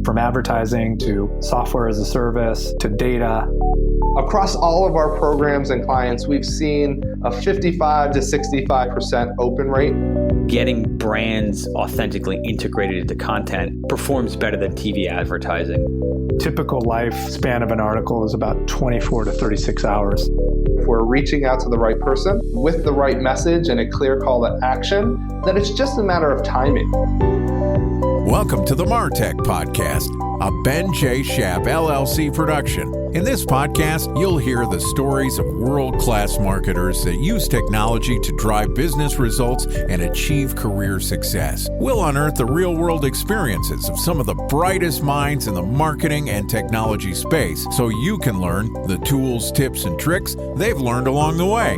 From advertising to software as a service to data. Across all of our programs and clients, we've seen a 55 to 65% open rate. Getting brands authentically integrated into content performs better than TV advertising. Typical lifespan of an article is about 24 to 36 hours. If we're reaching out to the right person with the right message and a clear call to action, then it's just a matter of timing. Welcome to the MarTech Podcast, a Ben J. Schaap LLC production. In this podcast, you'll hear the stories of world-class marketers that use technology to drive business results and achieve career success. We'll unearth the real-world experiences of some of the brightest minds in the marketing and technology space so you can learn the tools, tips, and tricks they've learned along the way.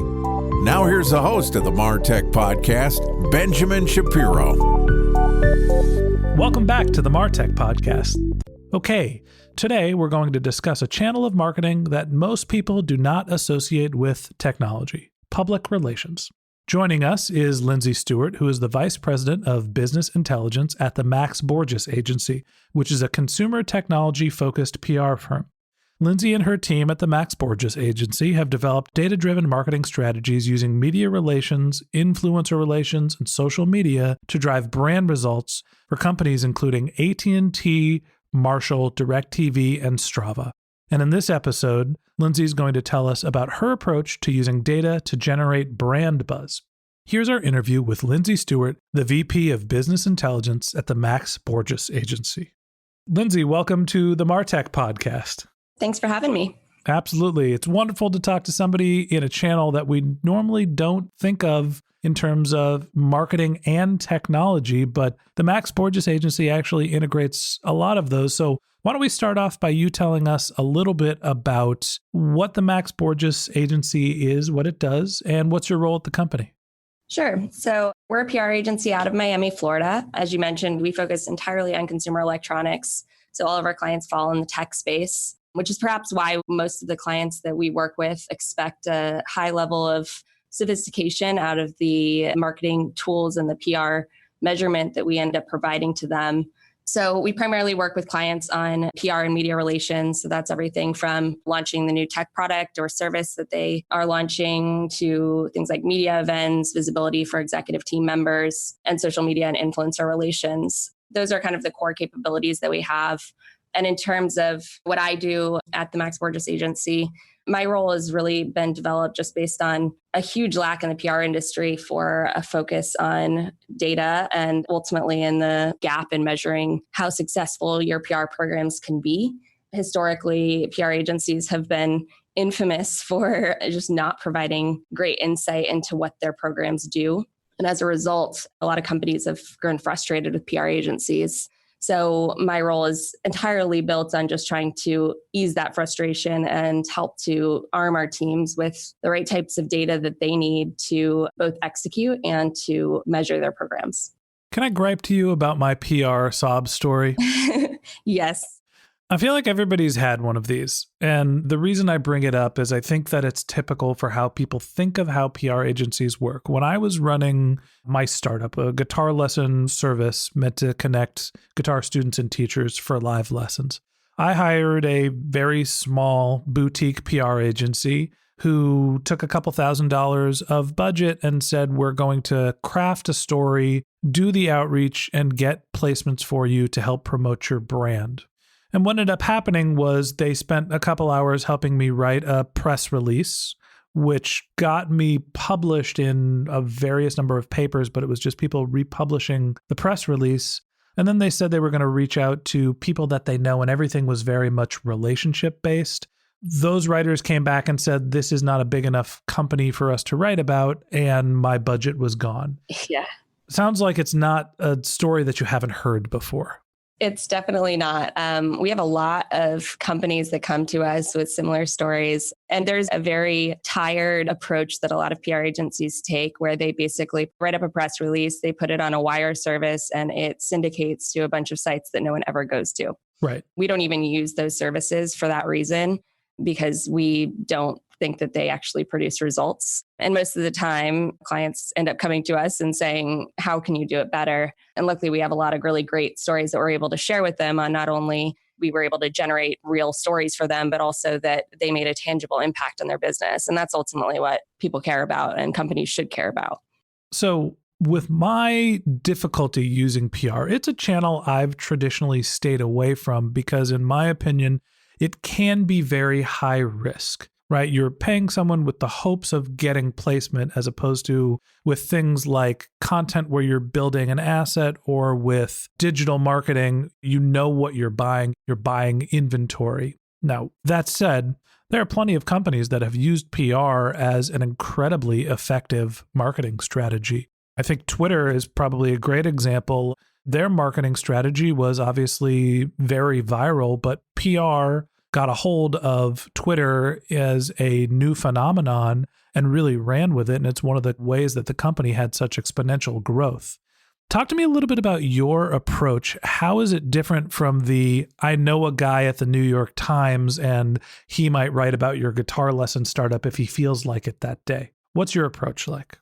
Now here's the host of the MarTech Podcast, Benjamin Shapiro. Welcome back to the MarTech Podcast. Okay, today we're going to discuss a channel of marketing that most people do not associate with technology: public relations. Joining us is Lindsay Stuart, who is the Vice President of Business Intelligence at the Borges Agency, which is a consumer technology-focused PR firm. Lindsay and her team at the Borges Agency have developed data-driven marketing strategies using media relations, influencer relations, and social media to drive brand results for companies including AT&T, Marshall, DirecTV, and Strava. And in this episode, Lindsay is going to tell us about her approach to using data to generate brand buzz. Here's our interview with Lindsay Stuart, the VP of Business Intelligence at the Borges Agency. Lindsay, welcome to the MarTech Podcast. Thanks for having me. Absolutely. It's wonderful to talk to somebody in a channel that we normally don't think of in terms of marketing and technology, but the Borges Agency actually integrates a lot of those. So why don't we start off by you telling us a little bit about what the Borges Agency is, what it does, and what's your role at the company? Sure. So we're a PR agency out of Miami, Florida. As you mentioned, we focus entirely on consumer electronics. So all of our clients fall in the tech space, which is perhaps why most of the clients that we work with expect a high level of sophistication out of the marketing tools and the PR measurement that we end up providing to them. So we primarily work with clients on PR and media relations. So that's everything from launching the new tech product or service that they are launching to things like media events, visibility for executive team members, and social media and influencer relations. Those are kind of the core capabilities that we have. And in terms of what I do at the Borges Agency, my role has really been developed just based on a huge lack in the PR industry for a focus on data and ultimately in the gap in measuring how successful your PR programs can be. Historically, PR agencies have been infamous for just not providing great insight into what their programs do. And as a result, a lot of companies have grown frustrated with PR agencies. So my role is entirely built on just trying to ease that frustration and help to arm our teams with the right types of data that they need to both execute and to measure their programs. Can I gripe to you about my PR sob story? Yes. I feel like everybody's had one of these. And the reason I bring it up is I think that it's typical for how people think of how PR agencies work. When I was running my startup, a guitar lesson service meant to connect guitar students and teachers for live lessons, I hired a very small boutique PR agency who took a couple $1,000s of budget and said, we're going to craft a story, do the outreach, and get placements for you to help promote your brand. And what ended up happening was they spent a couple hours helping me write a press release, which got me published in a various number of papers, but it was just people republishing the press release. And then they said they were going to reach out to people that they know, and everything was very much relationship based. Those writers came back and said, this is not a big enough company for us to write about, and my budget was gone. Yeah. Sounds like it's not a story that you haven't heard before. It's definitely not. We have a lot of companies that come to us with similar stories. And there's a very tired approach that a lot of PR agencies take where they basically write up a press release, they put it on a wire service, and it syndicates to a bunch of sites that no one ever goes to. Right. We don't even use those services for that reason, because we don't think that they actually produce results. And most of the time, clients end up coming to us and saying, how can you do it better? And luckily, we have a lot of really great stories that we're able to share with them on not only we were able to generate real stories for them, but also that they made a tangible impact on their business. And that's ultimately what people care about and companies should care about. So with my difficulty using PR, it's a channel I've traditionally stayed away from because, in my opinion, it can be very high risk, right? You're paying someone with the hopes of getting placement as opposed to with things like content where you're building an asset, or with digital marketing, you know what you're buying inventory. Now, that said, there are plenty of companies that have used PR as an incredibly effective marketing strategy. I think Twitter is probably a great example. Their marketing strategy was obviously very viral, but PR got a hold of Twitter as a new phenomenon and really ran with it. And it's one of the ways that the company had such exponential growth. Talk to me a little bit about your approach. How is it different from I know a guy at the New York Times and he might write about your guitar lesson startup if he feels like it that day? What's your approach like?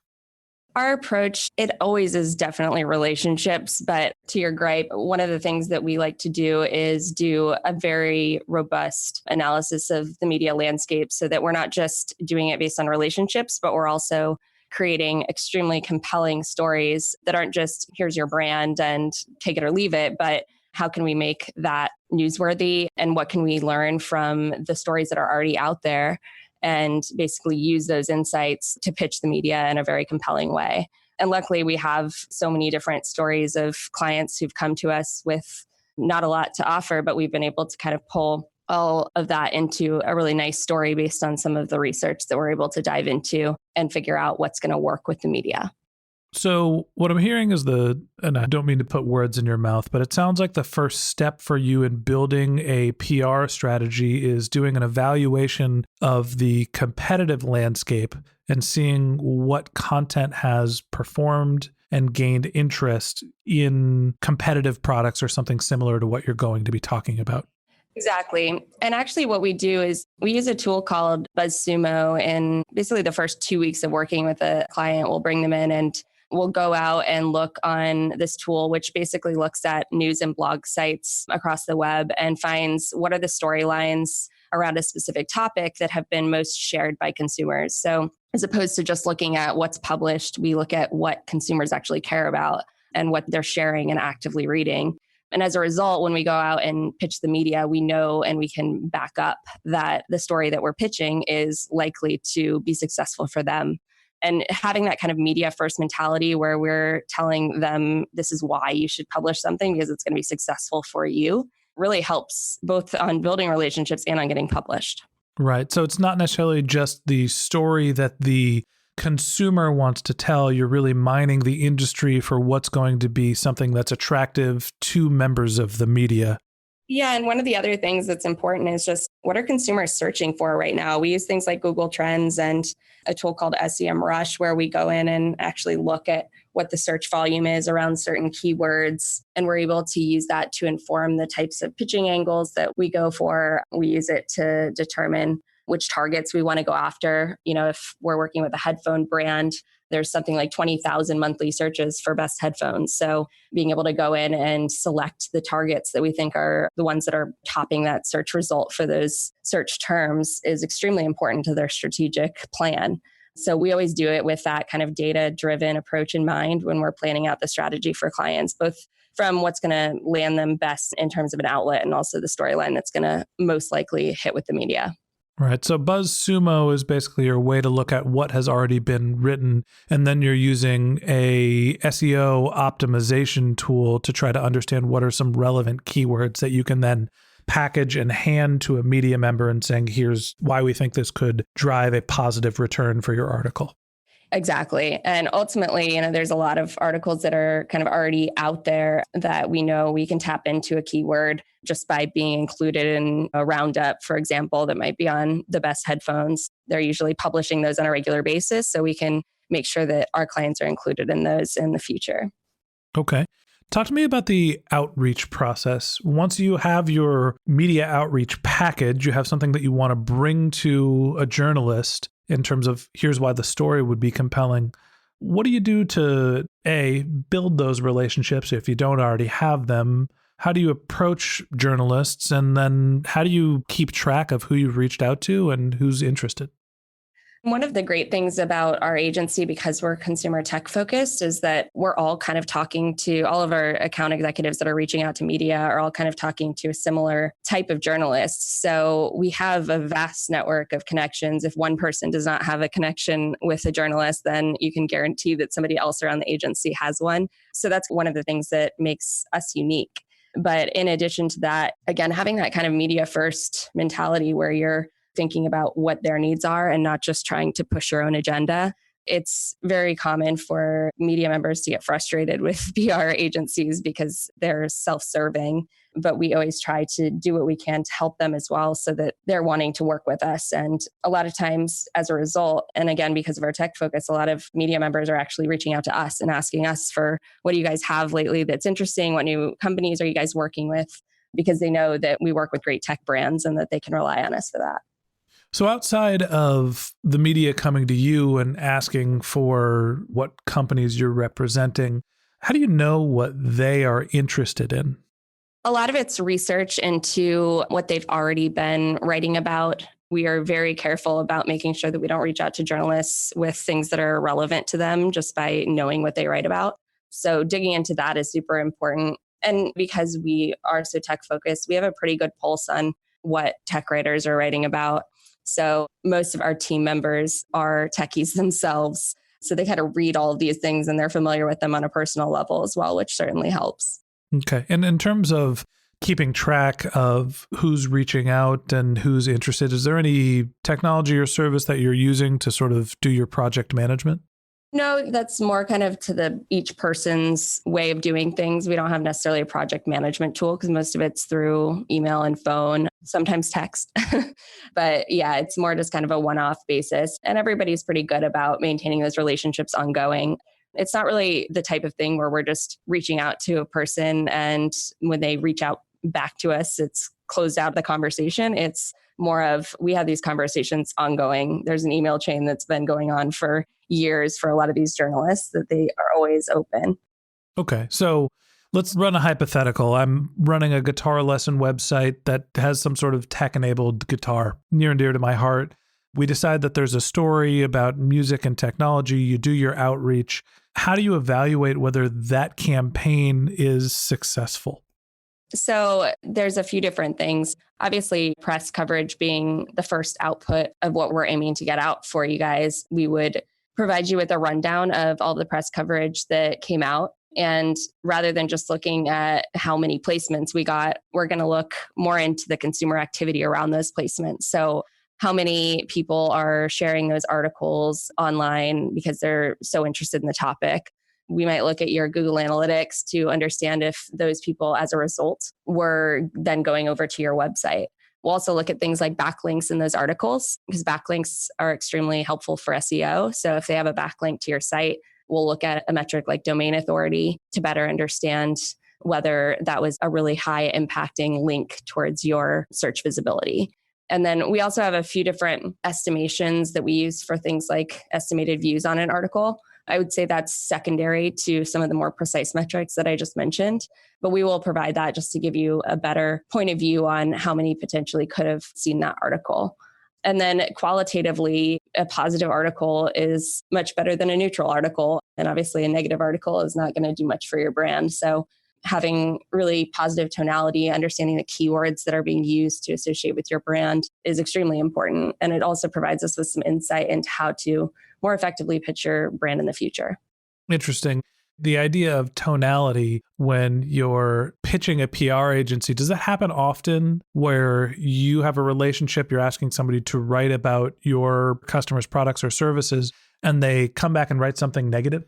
Our approach, it always is definitely relationships. But to your gripe, one of the things that we like to do is do a very robust analysis of the media landscape so that we're not just doing it based on relationships, but we're also creating extremely compelling stories that aren't just, here's your brand and take it or leave it, but how can we make that newsworthy and what can we learn from the stories that are already out there, and basically use those insights to pitch the media in a very compelling way. And luckily, we have so many different stories of clients who've come to us with not a lot to offer, but we've been able to kind of pull all of that into a really nice story based on some of the research that we're able to dive into and figure out what's going to work with the media. So what I'm hearing is and I don't mean to put words in your mouth, but it sounds like the first step for you in building a PR strategy is doing an evaluation of the competitive landscape and seeing what content has performed and gained interest in competitive products or something similar to what you're going to be talking about. Exactly. And actually what we do is we use a tool called BuzzSumo, and basically the first 2 weeks of working with a client, we'll bring them in and we'll go out and look on this tool, which basically looks at news and blog sites across the web and finds what are the storylines around a specific topic that have been most shared by consumers. So as opposed to just looking at what's published, we look at what consumers actually care about and what they're sharing and actively reading. And as a result, when we go out and pitch the media, we know and we can back up that the story that we're pitching is likely to be successful for them. And having that kind of media first mentality where we're telling them this is why you should publish something because it's going to be successful for you really helps both on building relationships and on getting published. Right. So it's not necessarily just the story that the consumer wants to tell. You're really mining the industry for what's going to be something that's attractive to members of the media. Yeah. And one of the other things that's important is just what are consumers searching for right now? We use things like Google Trends and a tool called SEMrush, where we go in and actually look at what the search volume is around certain keywords. And we're able to use that to inform the types of pitching angles that we go for. We use it to determine which targets we want to go after. You know, if we're working with a headphone brand, there's something like 20,000 monthly searches for best headphones. So being able to go in and select the targets that we think are the ones that are topping that search result for those search terms is extremely important to their strategic plan. So we always do it with that kind of data-driven approach in mind when we're planning out the strategy for clients, both from what's going to land them best in terms of an outlet and also the storyline that's going to most likely hit with the media. Right. So BuzzSumo is basically your way to look at what has already been written, and then you're using a SEO optimization tool to try to understand what are some relevant keywords that you can then package and hand to a media member and saying, here's why we think this could drive a positive return for your article. Exactly. And ultimately, there's a lot of articles that are kind of already out there that we know we can tap into a keyword just by being included in a roundup, for example, that might be on the best headphones. They're usually publishing those on a regular basis, so we can make sure that our clients are included in those in the future. Okay. Talk to me about the outreach process. Once you have your media outreach package, you have something that you want to bring to a journalist in terms of here's why the story would be compelling. What do you do to, A, build those relationships if you don't already have them? How do you approach journalists? And then how do you keep track of who you've reached out to and who's interested? One of the great things about our agency, because we're consumer tech focused, is that we're all kind of talking to all of our account executives that are reaching out to media are all kind of talking to a similar type of journalists. So we have a vast network of connections. If one person does not have a connection with a journalist, then you can guarantee that somebody else around the agency has one. So that's one of the things that makes us unique. But in addition to that, again, having that kind of media first mentality where you're thinking about what their needs are and not just trying to push your own agenda. It's very common for media members to get frustrated with PR agencies because they're self-serving, but we always try to do what we can to help them as well so that they're wanting to work with us. And a lot of times as a result, and again, because of our tech focus, a lot of media members are actually reaching out to us and asking us for what do you guys have lately that's interesting? What new companies are you guys working with? Because they know that we work with great tech brands and that they can rely on us for that. So outside of the media coming to you and asking for what companies you're representing, how do you know what they are interested in? A lot of it's research into what they've already been writing about. We are very careful about making sure that we don't reach out to journalists with things that are relevant to them just by knowing what they write about. So digging into that is super important. And because we are so tech focused, we have a pretty good pulse on what tech writers are writing about. So most of our team members are techies themselves. So they kind of read all of these things and they're familiar with them on a personal level as well, which certainly helps. Okay. And in terms of keeping track of who's reaching out and who's interested, is there any technology or service that you're using to sort of do your project management? No, that's more kind of to each person's way of doing things. We don't have necessarily a project management tool because most of it's through email and phone, sometimes text. But yeah, it's more just kind of a one-off basis. And everybody's pretty good about maintaining those relationships ongoing. It's not really the type of thing where we're just reaching out to a person and when they reach out back to us, it's closed out the conversation. It's more of we have these conversations ongoing. There's an email chain that's been going on for years for a lot of these journalists that they are always open. Okay. So let's run a hypothetical. I'm running a guitar lesson website that has some sort of tech-enabled guitar near and dear to my heart. We decide that there's a story about music and technology. You do your outreach. How do you evaluate whether that campaign is successful? So there's a few different things. Obviously, press coverage being the first output of what we're aiming to get out for you guys. We would provide you with a rundown of all the press coverage that came out. And rather than just looking at how many placements we got, we're going to look more into the consumer activity around those placements. So how many people are sharing those articles online because they're so interested in the topic. We might look at your Google Analytics to understand if those people, as a result, were then going over to your website. We'll also look at things like backlinks in those articles because backlinks are extremely helpful for SEO. So if they have a backlink to your site, we'll look at a metric like domain authority to better understand whether that was a really high impacting link towards your search visibility. And then we also have a few different estimations that we use for things like estimated views on an article. I would say that's secondary to some of the more precise metrics that I just mentioned, but we will provide that just to give you a better point of view on how many potentially could have seen that article. And then qualitatively, a positive article is much better than a neutral article. And obviously a negative article is not going to do much for your brand. So having really positive tonality, understanding the keywords that are being used to associate with your brand is extremely important. And it also provides us with some insight into how to more effectively pitch your brand in the future. Interesting. The idea of tonality when you're pitching a PR agency, does that happen often where you have a relationship, you're asking somebody to write about your customers' products or services, and they come back and write something negative?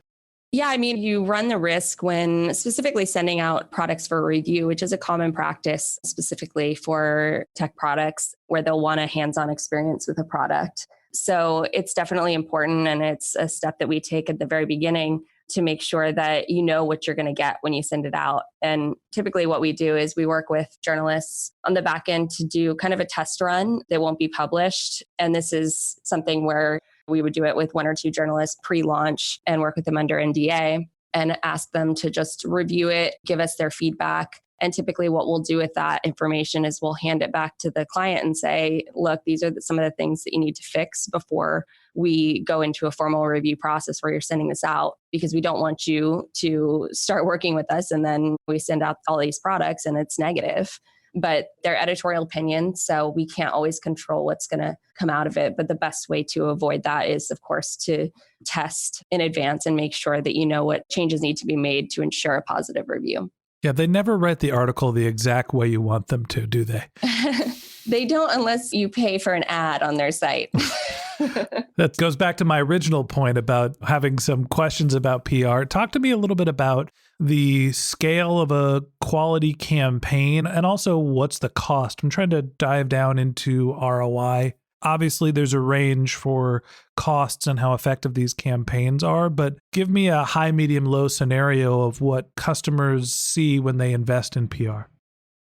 Yeah, I mean, you run the risk when specifically sending out products for review, which is a common practice specifically for tech products where they'll want a hands-on experience with a product. So it's definitely important and it's a step that we take at the very beginning to make sure that you know what you're going to get when you send it out. And typically what we do is we work with journalists on the back end to do kind of a test run that won't be published. And this is something where we would do it with 1 or 2 journalists pre-launch and work with them under NDA and ask them to just review it, give us their feedback. And typically what we'll do with that information is we'll hand it back to the client and say, look, these are some of the things that you need to fix before we go into a formal review process where you're sending this out, because we don't want you to start working with us and then we send out all these products and it's negative. But they're editorial opinions, so we can't always control what's going to come out of it. But the best way to avoid that is, of course, to test in advance and make sure that you know what changes need to be made to ensure a positive review. Yeah, they never write the article the exact way you want them to, do they? They don't unless you pay for an ad on their site. That goes back to my original point about having some questions about PR. Talk to me a little bit about the scale of a quality campaign and also what's the cost. I'm trying to dive down into ROI. Obviously, there's a range for costs and how effective these campaigns are, but give me a high, medium, low scenario of what customers see when they invest in PR.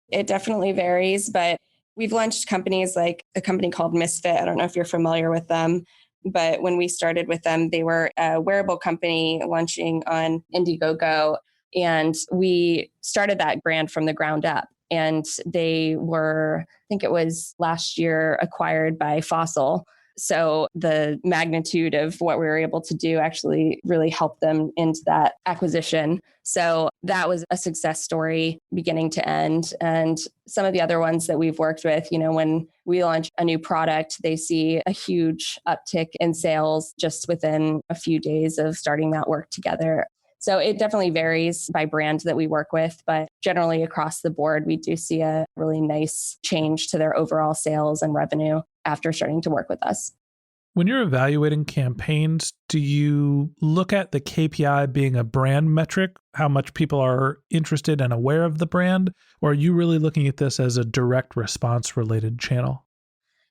It definitely varies, but we've launched companies like a company called Misfit. I don't know if you're familiar with them, but when we started with them, they were a wearable company launching on Indiegogo, and we started that brand from the ground up. And they were, I think it was last year, acquired by Fossil. So the magnitude of what we were able to do actually really helped them into that acquisition. So that was a success story beginning to end. And some of the other ones that we've worked with, when we launch a new product, they see a huge uptick in sales just within a few days of starting that work together. So it definitely varies by brand that we work with, but generally across the board, we do see a really nice change to their overall sales and revenue after starting to work with us. When you're evaluating campaigns, do you look at the KPI being a brand metric, how much people are interested and aware of the brand, or are you really looking at this as a direct response related channel?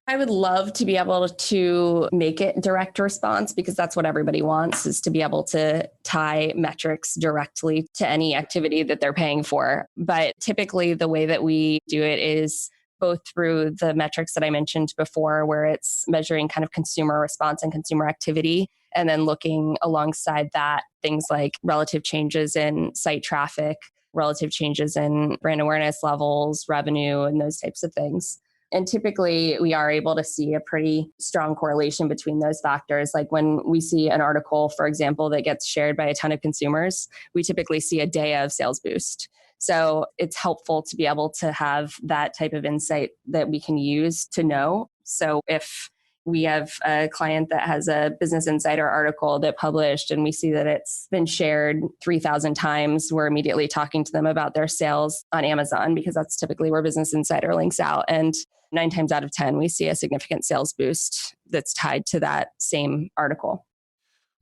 I would love to be able to make it direct response, because that's what everybody wants, is to be able to tie metrics directly to any activity that they're paying for. But typically the way that we do it is both through the metrics that I mentioned before, where it's measuring kind of consumer response and consumer activity, and then looking alongside that things like relative changes in site traffic, relative changes in brand awareness levels, revenue, and those types of things. And typically we are able to see a pretty strong correlation between those factors. Like when we see an article, for example, that gets shared by a ton of consumers, we typically see a day of sales boost. So it's helpful to be able to have that type of insight that we can use to know. So if we have a client that has a Business Insider article that published and we see that it's been shared 3,000 times, we're immediately talking to them about their sales on Amazon, because that's typically where Business Insider links out. And 9 times out of 10, we see a significant sales boost that's tied to that same article.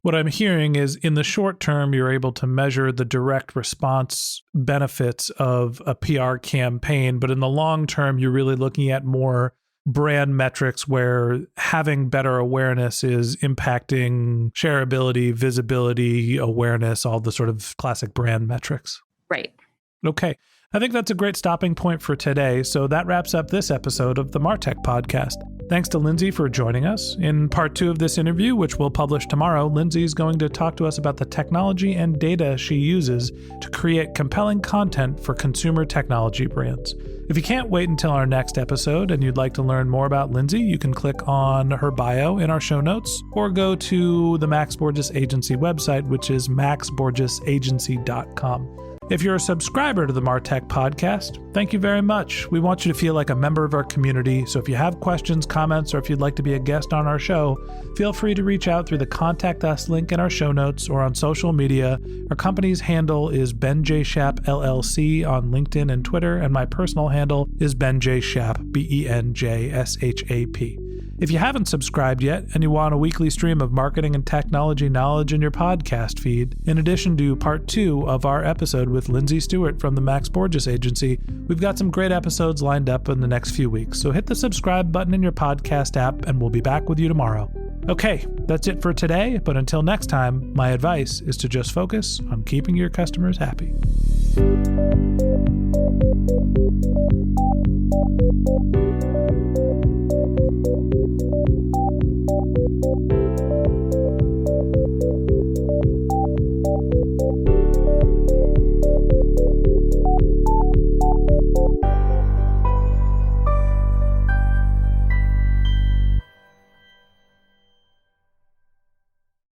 What I'm hearing is in the short term, you're able to measure the direct response benefits of a PR campaign, but in the long term, you're really looking at more brand metrics where having better awareness is impacting shareability, visibility, awareness, all the sort of classic brand metrics. Right. Okay. I think that's a great stopping point for today. So that wraps up this episode of the MarTech Podcast. Thanks to Lindsay for joining us. In part 2 of this interview, which we'll publish tomorrow, Lindsay's going to talk to us about the technology and data she uses to create compelling content for consumer technology brands. If you can't wait until our next episode and you'd like to learn more about Lindsay, you can click on her bio in our show notes or go to the Max Borges Agency website, which is maxborgesagency.com. If you're a subscriber to the MarTech Podcast, thank you very much. We want you to feel like a member of our community. So if you have questions, comments, or if you'd like to be a guest on our show, feel free to reach out through the Contact Us link in our show notes or on social media. Our company's handle is Ben J. Shap LLC on LinkedIn and Twitter, and my personal handle is Ben J. Shap, BenJShap. If you haven't subscribed yet and you want a weekly stream of marketing and technology knowledge in your podcast feed, in addition to part 2 of our episode with Lindsay Stuart from the Max Borges Agency, we've got some great episodes lined up in the next few weeks. So hit the subscribe button in your podcast app and we'll be back with you tomorrow. Okay, that's it for today. But until next time, my advice is to just focus on keeping your customers happy.